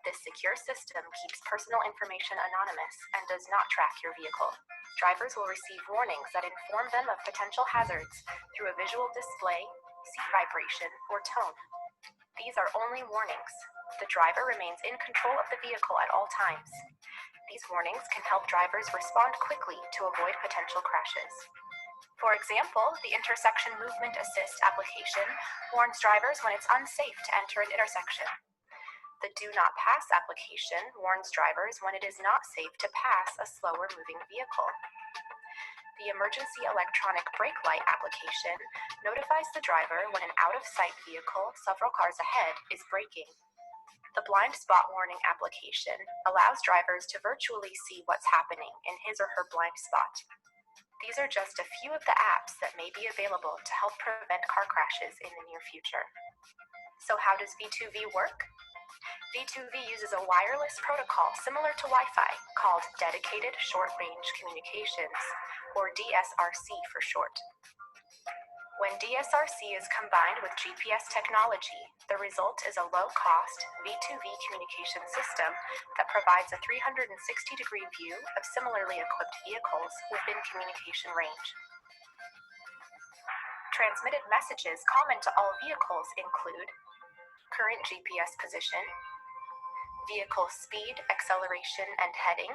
This secure system keeps personal information anonymous and does not track your vehicle. Drivers will receive warnings that inform them of potential hazards through a visual display, seat vibration, or tone. These are only warnings. The driver remains in control of the vehicle at all times. These warnings can help drivers respond quickly to avoid potential crashes. For example, the Intersection Movement Assist application warns drivers when it's unsafe to enter an intersection. The Do Not Pass application warns drivers when it is not safe to pass a slower moving vehicle. The Emergency Electronic Brake Light application notifies the driver when an out-of-sight vehicle several cars ahead is braking. The Blind Spot Warning application allows drivers to virtually see what's happening in his or her blind spot. These are just a few of the apps that may be available to help prevent car crashes in the near future. So how does V2V work? V2V uses a wireless protocol similar to Wi-Fi called Dedicated Short Range Communications, or DSRC for short. When DSRC is combined with GPS technology, the result is a low-cost V2V communication system that provides a 360-degree view of similarly equipped vehicles within communication range. Transmitted messages common to all vehicles include current GPS position, vehicle speed, acceleration, and heading,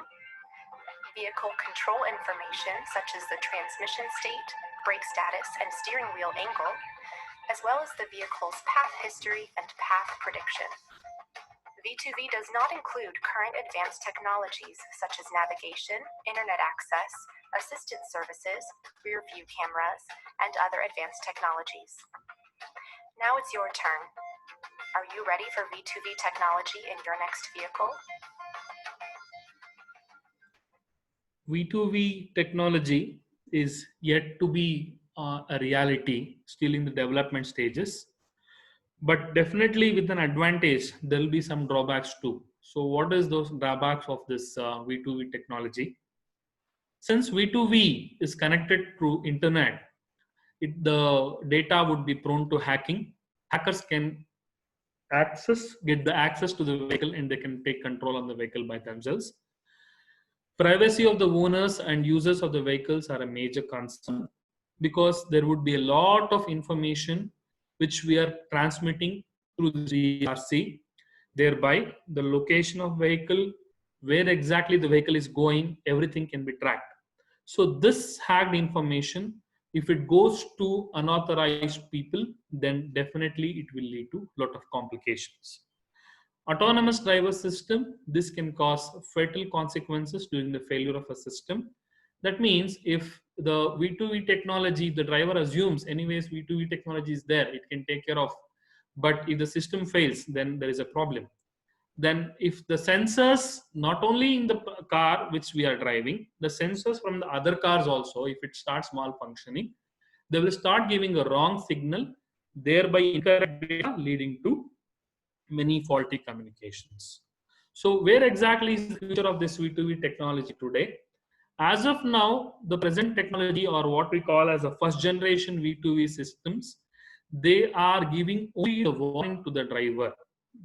vehicle control information such as the transmission state, brake status, and steering wheel angle, as well as the vehicle's path history and path prediction. V2V does not include current advanced technologies such as navigation, internet access, assistance services, rear view cameras, and other advanced technologies. Now it's your turn. Are you ready for V2V technology in your next vehicle? V2V technology is yet to be a reality, still in the development stages. But definitely with an advantage, there will be some drawbacks too. So what is those drawbacks of this V2V technology? Since V2V is connected through internet, the data would be prone to hacking. Hackers can get the access to the vehicle and they can take control on the vehicle by themselves. Privacy of the owners and users of the vehicles are a major concern because there would be a lot of information which we are transmitting through the GRC. Thereby, the location of vehicle, where exactly the vehicle is going, everything can be tracked. So this hacked information, if it goes to unauthorized people, then definitely it will lead to a lot of complications. Autonomous driver system, this can cause fatal consequences during the failure of a system. That means if the V2V technology, the driver assumes anyways V2V technology is there, it can take care of. But if the system fails, then there is a problem. Then if the sensors, not only in the car which we are driving, the sensors from the other cars also, if it starts malfunctioning, they will start giving a wrong signal, thereby incorrect data leading to many faulty communications. So where exactly is the future of this V2V technology today? As of now, the present technology, or what we call as a first generation V2V systems, they are giving only a warning to the driver.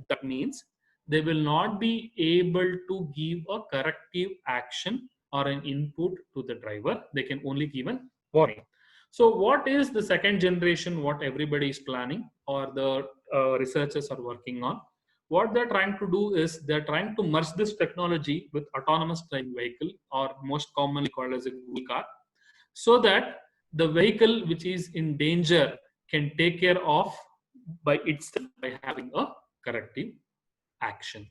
That means they will not be able to give a corrective action or an input to the driver. They can only give a warning. So what is the second generation, what everybody is planning or the researchers are working on? What they're trying to do is they're trying to merge this technology with autonomous driving vehicle, or most commonly called as a Google car, so that the vehicle which is in danger can take care of by itself by having a corrective action.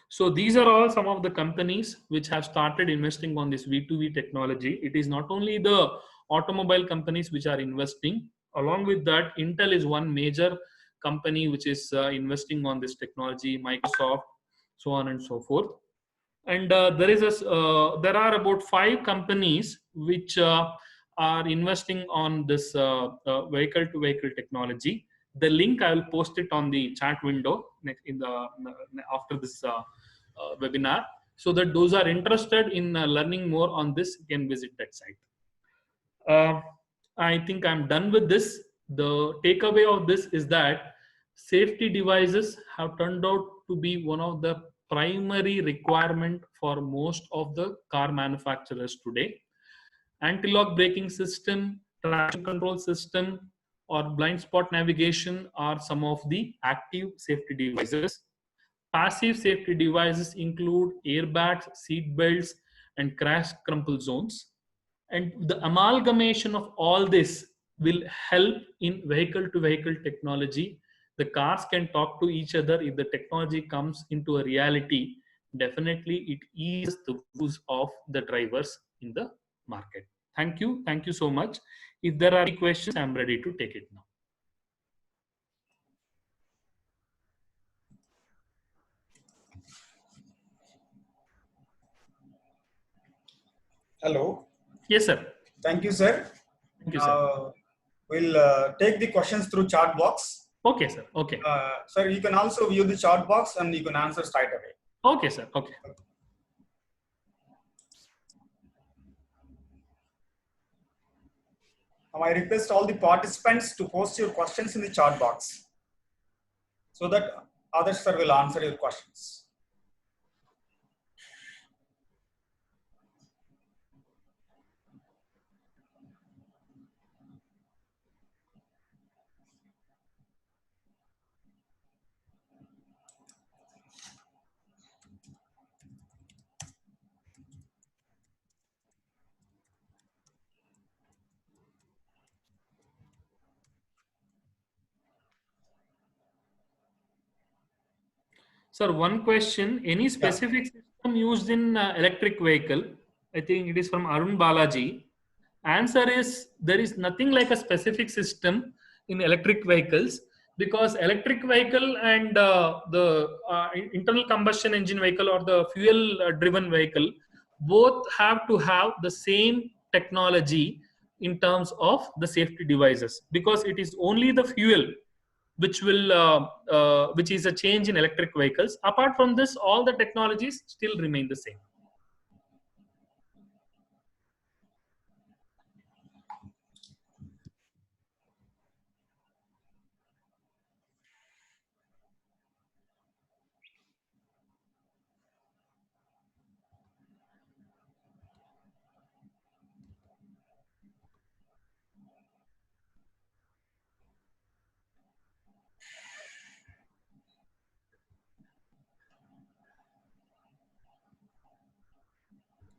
So these are all some of the companies which have started investing on this V2V technology. It is not only the automobile companies which are investing. Along with that, Intel is one major company which is investing on this technology, Microsoft, so on and so forth. And there are about 5 companies which are investing on this vehicle-to-vehicle technology. The link I will post it on the chat window after this webinar, so that those are interested in learning more on this can visit that site. I think I'm done with this. The takeaway of this is that safety devices have turned out to be one of the primary requirement for most of the car manufacturers today. Anti-lock braking system, traction control system, or blind spot navigation are some of the active safety devices. Passive safety devices include airbags, seat belts, and crash crumple zones. And the amalgamation of all this will help in vehicle-to-vehicle technology. The cars can talk to each other. If the technology comes into a reality, definitely it eases the views of the drivers in the market. Thank you. Thank you so much. If there are any questions, I'm ready to take it now. Hello. Yes, sir. Thank you, sir. Thank you, sir. We'll take the questions through chat box. Okay, sir. Okay. Sir, you can also view the chat box and you can answer straight away. Okay, sir. Okay. Now I request all the participants to post your questions in the chat box so that others sir will answer your questions. Sir, one question, any specific system used in electric vehicle? I think it is from Arun Balaji. Answer is there is nothing like a specific system in electric vehicles, because electric vehicle and the internal combustion engine vehicle or the fuel driven vehicle both have to have the same technology in terms of the safety devices, because it is only the fuel which is a change in electric vehicles. Apart from this, all the technologies still remain the same.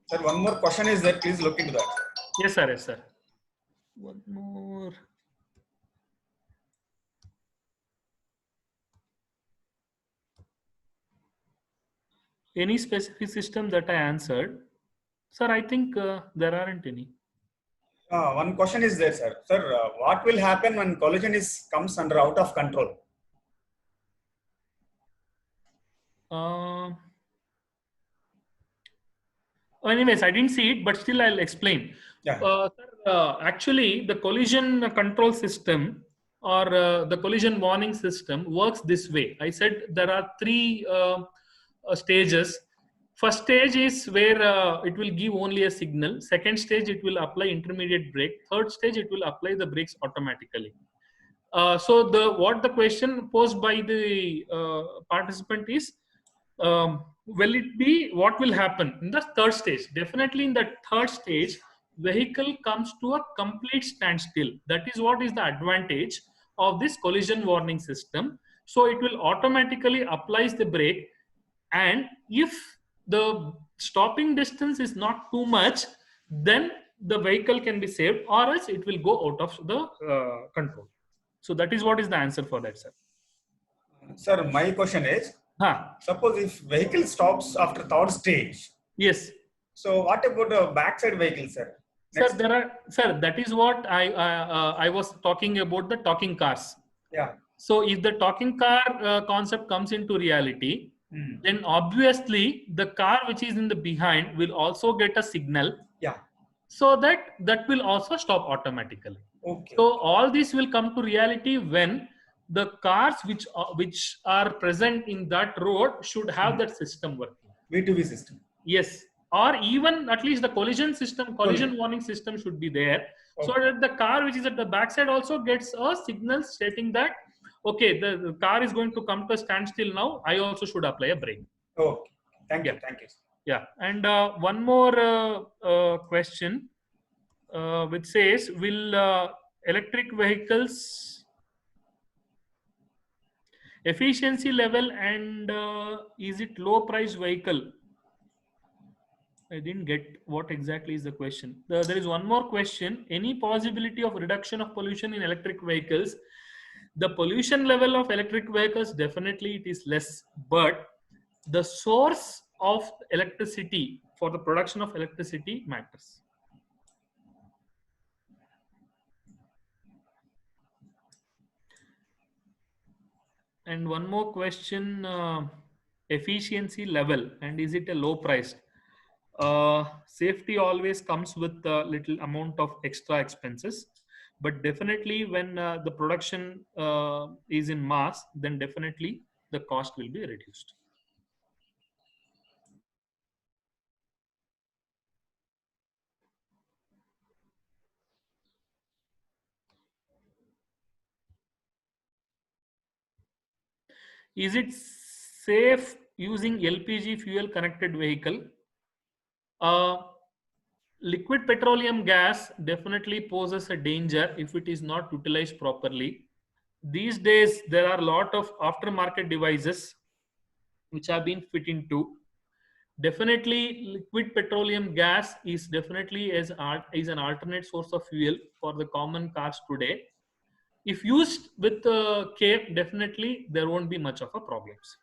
Sir, one more question is there. Please look into that. Yes, sir. Yes, sir. One more. Any specific system that I answered? Sir, I think there aren't any. One question is there, sir. Sir, what will happen when collision comes under out of control? Anyways, I didn't see it, but still I'll explain. Yeah. Sir, actually, the collision control system or the collision warning system works this way. I said there are three stages. First stage is where it will give only a signal. Second stage, it will apply intermediate brake. Third stage, it will apply the brakes automatically. So what the question posed by the participant is, will it be, what will happen in the third stage? Definitely in the third stage, vehicle comes to a complete standstill. That is what is the advantage of this collision warning system. So it will automatically applies the brake, and if the stopping distance is not too much, then the vehicle can be saved, or else it will go out of the control. So that is what is the answer for that, sir. Sir, my question is, suppose if vehicle stops after third stage. Yes. So what about a backside vehicle, sir? Sir, that is what I was talking about, the talking cars. Yeah. So if the talking car concept comes into reality, then obviously the car which is in the behind will also get a signal. Yeah. So that will also stop automatically. Okay. So all this will come to reality when the cars which are present in that road should have that system working. V2V system. Yes. Or even at least the collision warning system should be there. Okay. So that the car which is at the backside also gets a signal stating that, okay, the car is going to come to a standstill now. I also should apply a brake. Okay. Thank you. Thank you. Yeah. And one more question which says, will electric vehicles efficiency level and is it low price vehicle? I didn't get what exactly is the question. There is one more question. Any possibility of reduction of pollution in electric vehicles? The pollution level of electric vehicles, definitely it is less, but the source of electricity for the production of electricity matters. And one more question, efficiency level, and is it a low price? Safety always comes with a little amount of extra expenses. But definitely when the production is in mass, then definitely the cost will be reduced. Is it safe using LPG fuel connected vehicle? Liquid petroleum gas definitely poses a danger if it is not utilized properly. These days, there are a lot of aftermarket devices which have been fit into. Definitely, liquid petroleum gas is definitely is an alternate source of fuel for the common cars today. If used with care, definitely there won't be much of a problems.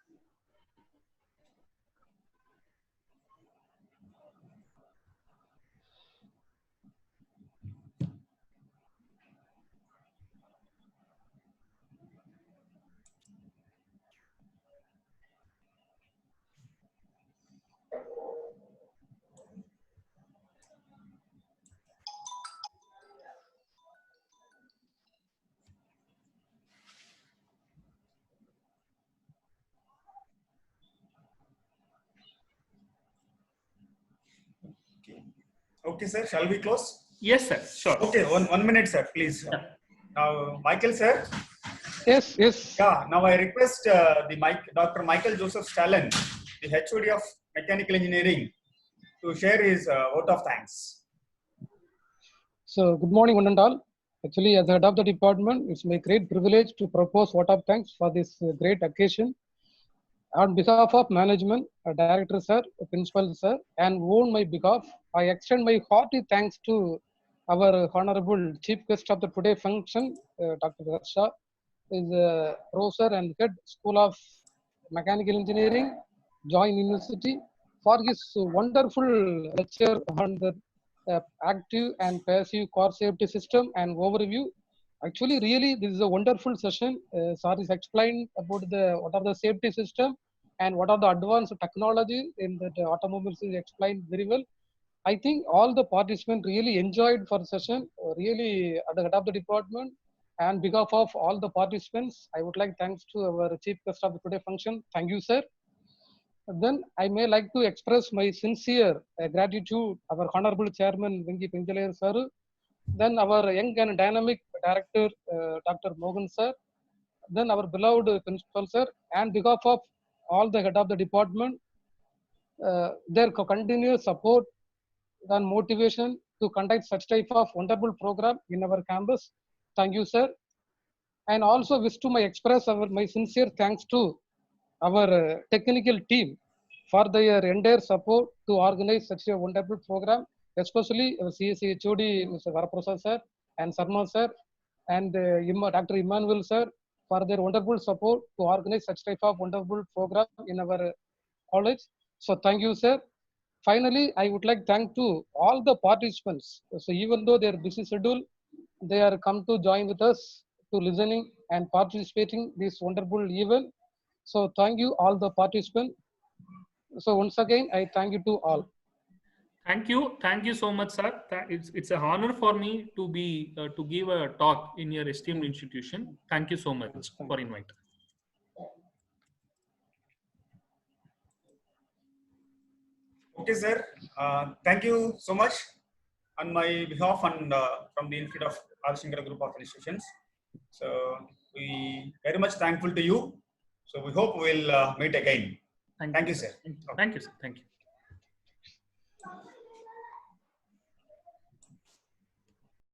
Okay, sir. Shall we close? Yes, sir. Sure. Okay, one minute, sir, please. Yeah. Now, Michael, sir. Yes, yes. Yeah. Now I request Dr. Michael Joseph Stalin, the HOD of Mechanical Engineering, to share his vote of thanks. So, good morning, one and all. Actually, as head of the department, it's my great privilege to propose vote of thanks for this great occasion. On behalf of management, director sir, principal sir, and on my behalf, I extend my hearty thanks to our honorable chief guest of the today function, Dr. Harsha, is a professor and head School of Mechanical Engineering, Joint University, for his wonderful lecture on the active and passive car safety system and overview. Actually, really, this is a wonderful session. Sir is explained about what are the safety system and what are the advanced technology in the automobiles is explained very well. I think all the participants really enjoyed for the session. Really, at the head of the department and behalf of all the participants, I would like thanks to our chief guest of the today function. Thank you, sir. Then I may like to express my sincere gratitude our honorable chairman Vengi Pinjalayar sir. Then our young and dynamic director Dr. Mohan sir. Then our beloved principal sir, and behalf of all the head of the department, their continuous support and motivation to conduct such type of wonderful program in our campus. Thank you, sir. And also wish to my sincere thanks to our technical team for their entire support to organize such a wonderful program, especially our CSE HOD, Mr. Varaprasad sir, and Sarma sir, and Dr. Emmanuel sir, for their wonderful support to organize such type of wonderful program in our college. So thank you, sir. Finally, I would like to thank to all the participants. So even though their busy schedule, they are come to join with us to listening and participating this wonderful event. So thank you all the participants. So once again, I thank you to all. Thank you so much, sir. It's an honor for me to be to give a talk in your esteemed institution. Thank you so much for inviting. Okay, sir. Thank you so much on my behalf and from the Institute of Arshinkara Group of Institutions. So we very much thankful to you. So we hope we'll meet again. Thank you, sir. Thank you, sir. Thank you.